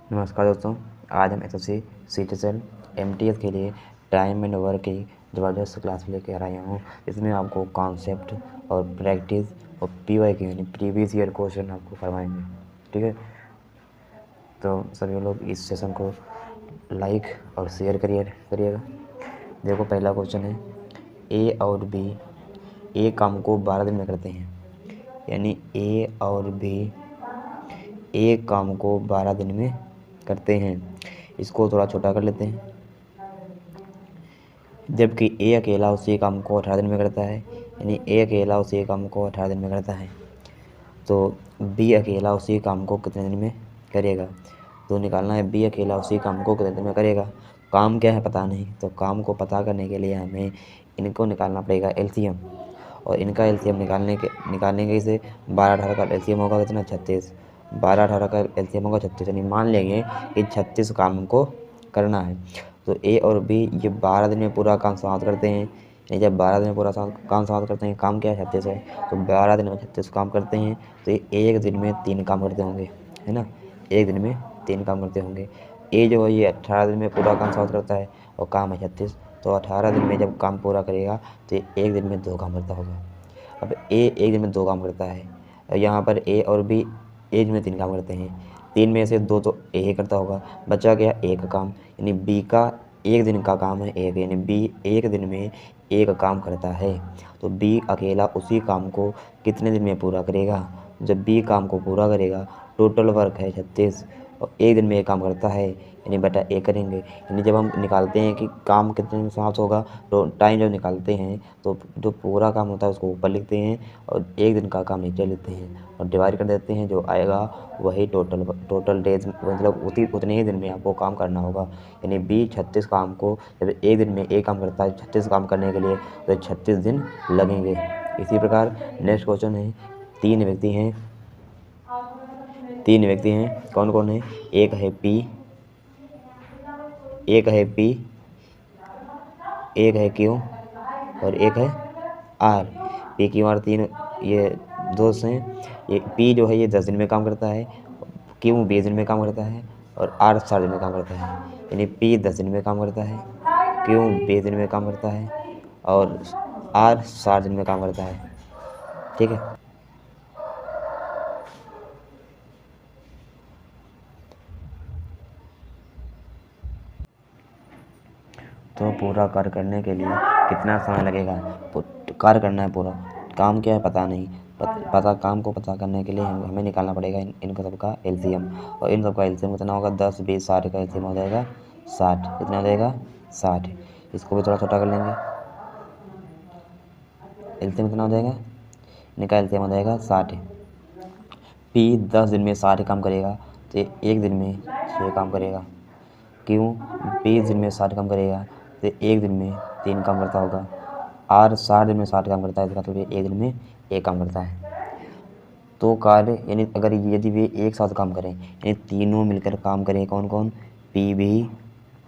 नमस्कार दोस्तों। आज हम एसएससी सिटीजन एमटीएस के लिए टाइम एंड वर्क की ज़बरदस्त क्लास लेकर आया हूँ। इसमें आपको कॉन्सेप्ट और प्रैक्टिस और पीवाईक्यू यानी प्रीवियस ईयर क्वेश्चन आपको करवाएंगे। ठीक है, तो सभी लोग इस सेशन को लाइक और शेयर करिएगा। देखो, पहला क्वेश्चन है, ए और बी ए काम को 12 दिन में करते हैं, यानी ए और बी एक काम को 12 दिन में करते हैं। इसको थोड़ा छोटा कर लेते हैं। जबकि ए अकेला उसी काम को 18 दिन में करता है, यानी ए अकेला उसी काम को 18 दिन में करता है, तो बी अकेला उसी काम को कितने दिन में करेगा। तो निकालना है बी अकेला उसी काम को कितने दिन में करेगा। काम क्या है पता नहीं, तो काम को पता करने के लिए हमें इनको निकालना पड़ेगा एलसीएम, और इनका एलसीएम निकालेंगे इसे 12-18 का एलसीएम होगा कितना 36। 12-18 का एलसीएम होगा 36, यानी मान लेंगे कि 36 काम को करना है। तो ए और बी ये 12 दिन में पूरा काम समाप्त करते हैं, यानी जब 12 दिन में पूरा काम समाप्त करते हैं, काम क्या है 36 है, तो 12 दिन में 36 काम करते हैं, तो ये एक दिन में 3 काम करते होंगे, है ना। एक दिन में 3 काम करते होंगे। ए जो है ये 18 दिन में पूरा काम समाप्त करता है और काम है 36, तो 18 दिन में जब काम पूरा करेगा तो एक दिन में 2 काम करता होगा। अब ए एक दिन में 2 काम करता है, और यहाँ पर ए और बी एक दिन में 3 काम करते हैं। 3 में से 2 तो ए ही करता होगा, बचा गया एक काम, यानी बी का एक दिन का काम है एक, यानी बी एक दिन में एक काम करता है। तो बी अकेला उसी काम को कितने दिन में पूरा करेगा। जब बी काम को पूरा करेगा, टोटल वर्क है 36 और एक दिन में एक काम करता है, यानी बटा एक करेंगे। यानी जब हम निकालते हैं कि काम कितने में समाप्त होगा, तो टाइम जब निकालते हैं तो जो पूरा काम होता है उसको ऊपर लिखते हैं और एक दिन का काम नीचे लिखते हैं और डिवाइड कर देते हैं। जो आएगा वही टोटल डेज, मतलब उतने ही दिन में आपको काम करना होगा। यानी बी 36 काम को जब एक दिन में एक काम करता है, 36 काम करने के लिए तो 36 दिन लगेंगे। इसी प्रकार नेक्स्ट क्वेश्चन है, तीन व्यक्ति हैं, कौन कौन है। एक है पी, एक है क्यू और एक है आर। पी क्यू आर तीन ये दोस्त हैं। ये पी जो है ये 10 दिन में काम करता है, क्यू 20 दिन में काम करता है और आर 60 दिन में काम करता है। यानी पी 10 दिन में काम करता है, क्यू 20 दिन में काम करता है और आर 60 दिन में काम करता है। ठीक है, तो पूरा कार्य करने के लिए कितना समय लगेगा। कार्य करना है पूरा, काम क्या है पता नहीं, काम को पता करने के लिए हमें निकालना पड़ेगा इनका सबका एलसीएम, और इन सबका एलसीएम कितना होगा 10, 20, 60 का एलसीएम हो जाएगा 60। कितना हो जाएगा 60। इसको भी थोड़ा छोटा कर लेंगे। एलसीएम कितना हो जाएगा, इनका एलसीएम हो जाएगा 60। पी 10 दिन में 60 काम करेगा तो एक दिन में 6 काम करेगा। क्यों 20 दिन में 60 काम करेगा तो एक दिन में 3 काम करता होगा। आर 60 दिन में 60 काम करता है, इसका मतलब एक दिन में एक काम करता है। तो कार्य यानी यदि वे एक साथ काम करें, यानी तीनों मिलकर काम करें, कौन कौन, पी भी,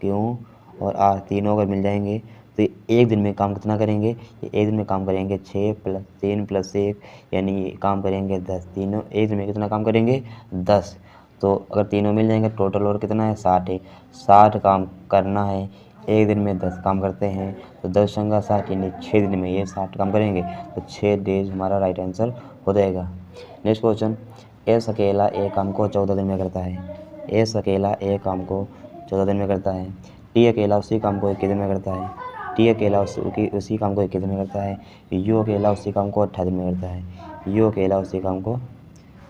क्यों और आर, तीनों अगर मिल जाएंगे तो एक दिन में काम कितना करेंगे। ये एक दिन में काम करेंगे 6 + 3 + 1, यानी काम करेंगे 10। तीनों एक दिन में कितना काम करेंगे 10। तो अगर तीनों मिल जाएंगे टोटल और कितना है 60 है। 60 काम करना है, एक दिन में 10 काम करते हैं, तो 10 संगा 60 यानी 6 दिन में ये 60 काम करेंगे, तो 6 डेज हमारा राइट आंसर हो जाएगा। नेक्स्ट क्वेश्चन, एस अकेला एक काम को 14 दिन में करता है। एस अकेला एक काम को 14 दिन में करता है। टी अकेला उसी काम को 21 दिन में करता है। टी अकेला उसी काम को 21 दिन में करता है। यू अकेला उसी काम को 18 दिन में करता है। यू अकेला उसी काम को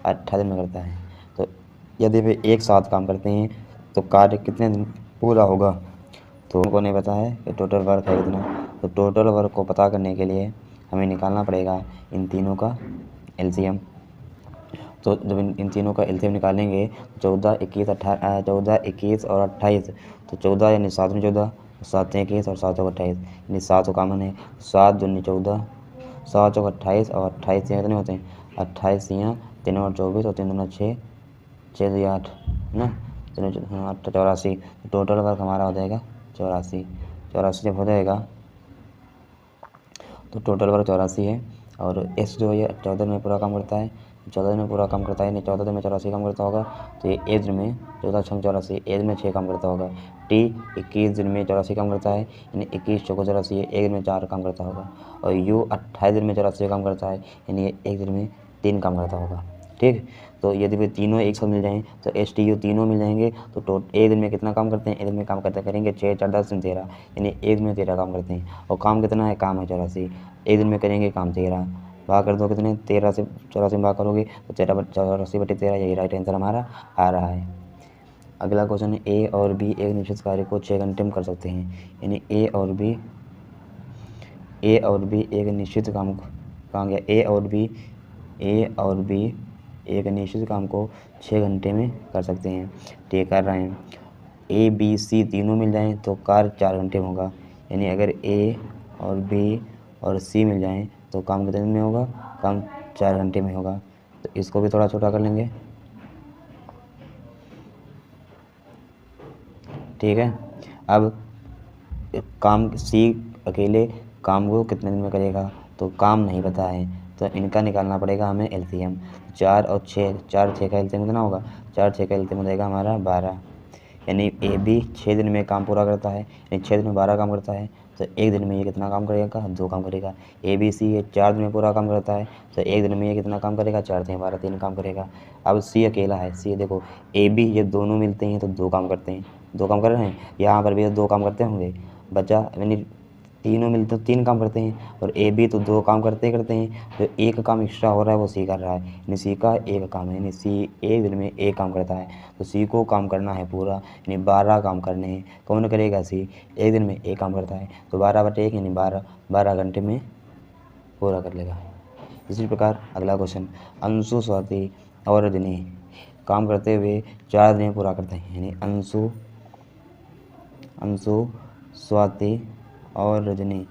18 दिन में करता है। तो यदि वे एक साथ काम करते हैं तो कार्य कितने दिन पूरा होगा। तो उनको नहीं पता है कि टोटल वर्क है कितना। तो टोटल वर्क को पता करने के लिए हमें निकालना पड़ेगा इन तीनों का एलसीएम। तो जब इन तीनों का एलसीएम निकालेंगे 14, 21 और 28, तो 14 यानी 7 में 14, 7 में 21 और 7 को 28, यानी 7 कॉमन है। 7 दूनी 14, 7 चौक 28 और 28 यहाँ कितने होते हैं 28 यहाँ 3 और 24 और 3 दूना 6, 6 2 8 है ना, 84। टोटल वर्क हमारा हो जाएगा 84। 84 जब हो जाएगा तो टोटल वर्क 84 है। और एस जो है 14 में पूरा काम करता है, 14 दिन में पूरा काम करता है, यानी 14 दिन में 84 काम करता होगा। तो ये एक दिन में 14 छंग 84, एक दिन में 6 काम करता होगा। टी 21 दिन में 84 काम करता है, यानी 21 चौको 84, एक दिन में 4 काम करता होगा। और यू 28 दिन में 84 काम करता है, यानी ये एक दिन में 3 काम करता होगा। ठीक, तो यदि वे तीनों एक साथ मिल जाएँ तो STU तीनों मिल जाएंगे तो एक दिन में कितना काम करते हैं, एक दिन में काम करते करेंगे 6 4 10 13, यानी एक दिन में 13 काम करते हैं। और काम कितना है, काम है 84, एक दिन में करेंगे काम 13, भाग कर दो कितने, 13 से 84 में भाग करोगे तो 84/13, यही राइट आंसर हमारा आ रहा है। अगला क्वेश्चन है ए और बी एक निश्चित कार्य को 6 घंटे में कर सकते हैं, यानी ए और बी एक निश्चित काम कहाँ गया, ए और बी एक निश्चित काम को 6 घंटे में कर सकते हैं। तो ये कर रहे हैं, ए बी सी तीनों मिल जाएं तो कार्य 4 घंटे में होगा, यानी अगर ए और बी और सी मिल जाएं तो काम कितने दिन में होगा, काम 4 घंटे में होगा। तो इसको भी थोड़ा छोटा कर लेंगे। ठीक है, अब काम सी अकेले काम को कितने दिन में करेगा, तो काम नहीं पता है, तो इनका निकालना पड़ेगा हमें एलसीएम। 4 और 6, 4 6 का एलसीएम कितना होगा, 4 6 का एलसीएम हो जाएगा हमारा 12, यानी ए बी 6 दिन में काम पूरा करता है, यानी 6 दिन में 12 काम करता है, तो एक दिन में ये कितना काम करेगा, 2 काम करेगा। ए बी सी ये 4 दिन में पूरा काम करता है, तो एक दिन में ये कितना काम करेगा, 4 दिन 12 3 काम करेगा। अब सी अकेला है, सी देखो ए बी ये दोनों मिलते हैं तो 2 काम करते हैं, 2 काम कर रहे हैं, यहाँ पर भी 2 काम करते होंगे, बचा यानी तीनों मिलते तो 3 काम करते हैं, और ए बी तो 2 काम करते हैं, तो एक काम एक्स्ट्रा हो रहा है वो सी कर रहा है, यानी सी का एक काम है, यानी सी एक दिन में एक काम करता है, तो सी को काम करना है पूरा, यानी 12 काम करने हैं। कौन करेगा, सी एक दिन में एक काम करता है, तो 12/1 यानी 12 घंटे में पूरा कर लेगा। इसी प्रकार अगला क्वेश्चन, अंशु स्वाति और रजनी काम करते हुए 4 दिन में पूरा करते हैं, यानी अंशु स्वाति और रजनी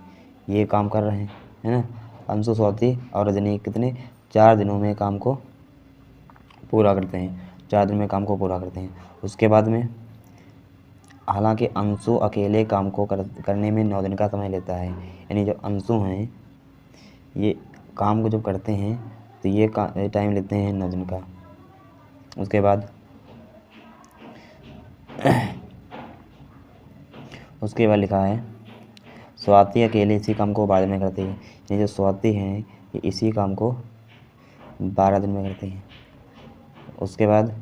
ये काम कर रहे हैं, है ना। अंशु स्वाति और रजनी कितने 4 दिनों में काम को पूरा करते हैं, 4 दिन में काम को पूरा करते हैं। उसके बाद में हालांकि अंशु अकेले काम को करने में 9 दिन का समय लेता है, यानी जो अंशु हैं ये काम को जब करते हैं तो ये टाइम लेते हैं 9 दिन का। उसके बाद लिखा है स्वाति अकेले इसी काम को 12 दिन में करती है, ये जो स्वाति हैं ये इसी काम को 12 दिन में करती हैं। उसके बाद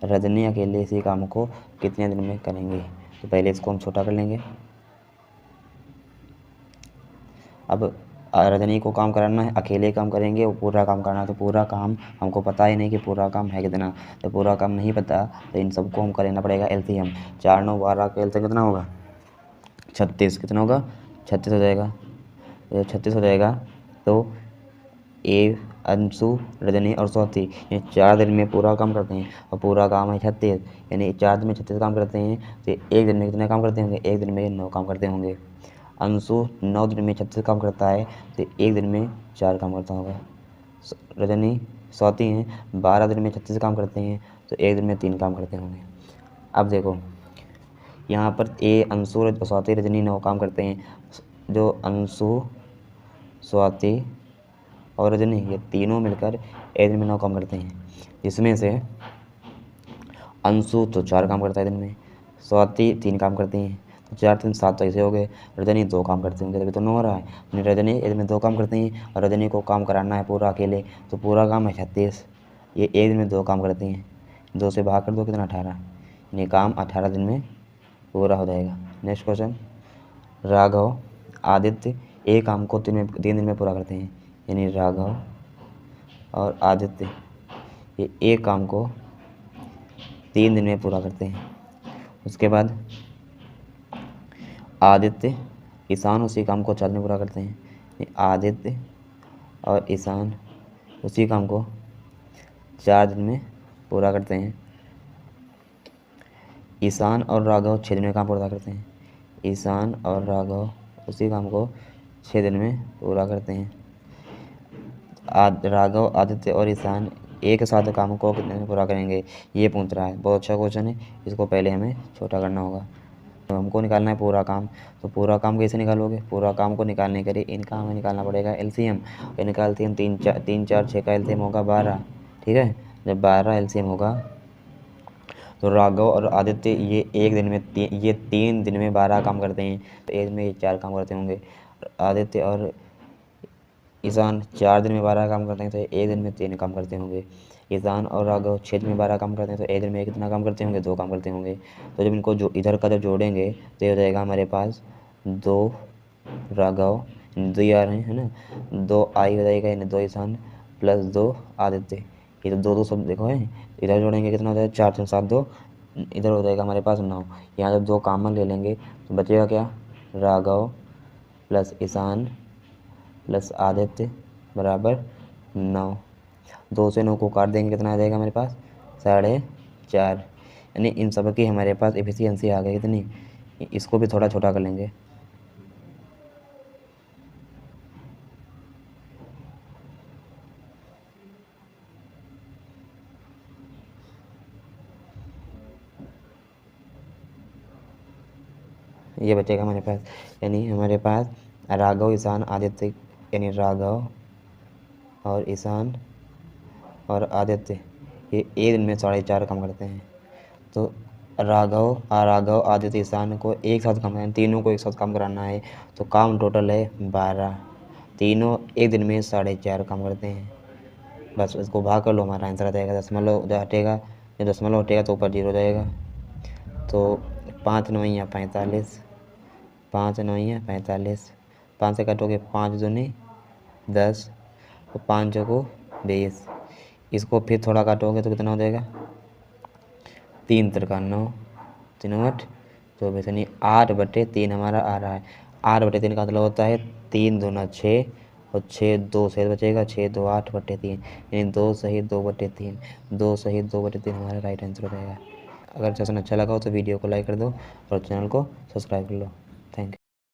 रजनी अकेले इसी काम को कितने दिन में करेंगे, तो पहले इसको हम छोटा कर लेंगे। अब रजनी को काम कराना है, अकेले काम करेंगे, वो पूरा काम करना है, तो पूरा काम हमको पता ही नहीं कि पूरा काम है कितना, तो पूरा काम नहीं पता, तो इन सबको हम करना पड़ेगा एलसीएम। 4 9 12 का एलसीएम कितना होगा, 36, कितना होगा 36 हो जाएगा। 36 हो जाएगा तो ए अंशु रजनी और स्वाति ये 4 दिन में पूरा काम करते हैं, और पूरा काम है 36, यानी 4 दिन में 36 काम करते हैं, तो एक दिन में कितने काम करते होंगे, एक दिन में 9 काम करते होंगे। अंशु 9 दिन में 36 काम करता है, तो एक दिन में 4 काम करता होगा। रजनी स्वाति हैं 12 दिन में 36 काम करते हैं, तो एक दिन में 3 काम करते होंगे। अब देखो यहाँ पर ए अंशु स्वाति रजनी 9 काम करते हैं, जो अंशु स्वाति और रजनी ये तीनों मिलकर एक दिन में 9 काम करते हैं, जिसमें से अंशु तो 4 काम करता है दिन में, स्वाति 3 काम करती हैं, तो 4 3 7 तो ऐसे हो गए। रजनी 2 काम करती होंगे, तभी तो 9 हो रहा है, यानी रजनी एक दिन में 2 काम करती हैं, और रजनी को काम कराना है पूरा अकेले, तो पूरा काम है 36, ये एक दिन में 2 काम करती हैं, 2 से भाग कर दो कितना 18, यानी काम 18 दिन में पूरा हो जाएगा। नेक्स्ट क्वेश्चन, राघव आदित्य एक काम को 3 दिन में पूरा करते हैं, यानी राघव और आदित्य ये एक काम को 3 दिन में पूरा करते हैं। उसके बाद आदित्य ईशान उसी काम को 4 दिन में पूरा करते हैं, आदित्य और ईशान उसी काम को 4 दिन में पूरा करते हैं। ईशान और राघव 6 दिन में काम पूरा करते हैं, ईशान और राघव उसी काम को 6 दिन में पूरा करते हैं। राघव आदित्य और ईशान एक साथ काम को कितने में पूरा करेंगे, ये पूछ रहा है। बहुत अच्छा क्वेश्चन है, इसको पहले हमें छोटा करना होगा। हमको निकालना है पूरा काम। तो पूरा काम कैसे निकालोगे? पूरा काम को निकालने के लिए इनका हमें निकालना पड़ेगा एलसीएम। ये निकालते हैं 3 4 6 का एलसीएम होगा 12। ठीक है, जब 12 एलसीएम होगा तो राघव और आदित्य ये एक दिन में ये 3 दिन में 12 काम करते हैं, तो एक दिन में ये 4 काम करते होंगे। आदित्य और ईशान 4 दिन में 12 काम करते हैं, तो एक दिन में 3 काम करते होंगे। ईशान और राघव 6 दिन में 12 काम करते हैं, तो एक दिन में कितना काम करते होंगे? 2 काम करते होंगे। तो जब इनको जो इधर का जब जोड़ेंगे तो ये हो जाएगा हमारे पास 2 राघव, 2 आ रहे हैं, है ना, 2 आई हो जाएगा, यानी 2 ईशान प्लस 2 आदित्य। ये तो 2 2 सब देखो है, इधर जोड़ेंगे कितना हो जाएगा? 4 3 7 2, इधर हो जाएगा हमारे पास 9। यहाँ जब 2 कॉमन ले लेंगे तो बचेगा क्या? राघव प्लस ईशान प्लस आदित्य बराबर 9। 2 से 9 को काट देंगे, कितना आ जाएगा हमारे पास? 4.5। यानी इन सब की हमारे पास एफिशिएंसी आ गई कितनी? इसको भी थोड़ा छोटा कर लेंगे। ये बचेगा हमारे पास, यानी हमारे पास राघव ईशान आदित्य, यानी राघव और ईशान और आदित्य ये एक दिन में 4.5 काम करते हैं। तो राघव आदित्य ईशान को एक साथ काम कराना, तीनों को एक साथ काम कराना है, तो काम टोटल है 12। तीनों एक दिन में 4.5 काम करते हैं। बस इसको भाग कर लो, हमारा आंसर आ जाएगा। दशमलव जो हटेगा, जब दशमलव हटेगा तो ऊपर 0 हो जाएगा। तो 5 9 45, 5 9 45, 5 से काटोगे 5 दूनी 10, तो 5 को 20। इसको फिर थोड़ा काटोगे तो कितना हो जाएगा? 3 तिरका 9, 3 8 24, यानी 8/3 हमारा आ रहा है। 8/3 का मतलब होता है 3 दूना 6 और 6 2 से बचेगा, 6 2 8/3, यानी 2 सही 2/3, 2 सही 2/3 हमारा राइट आंसर हो जाएगा। अगर सेशन अच्छा लगा हो तो वीडियो को लाइक कर दो और चैनल को सब्सक्राइब कर लो। Thank you.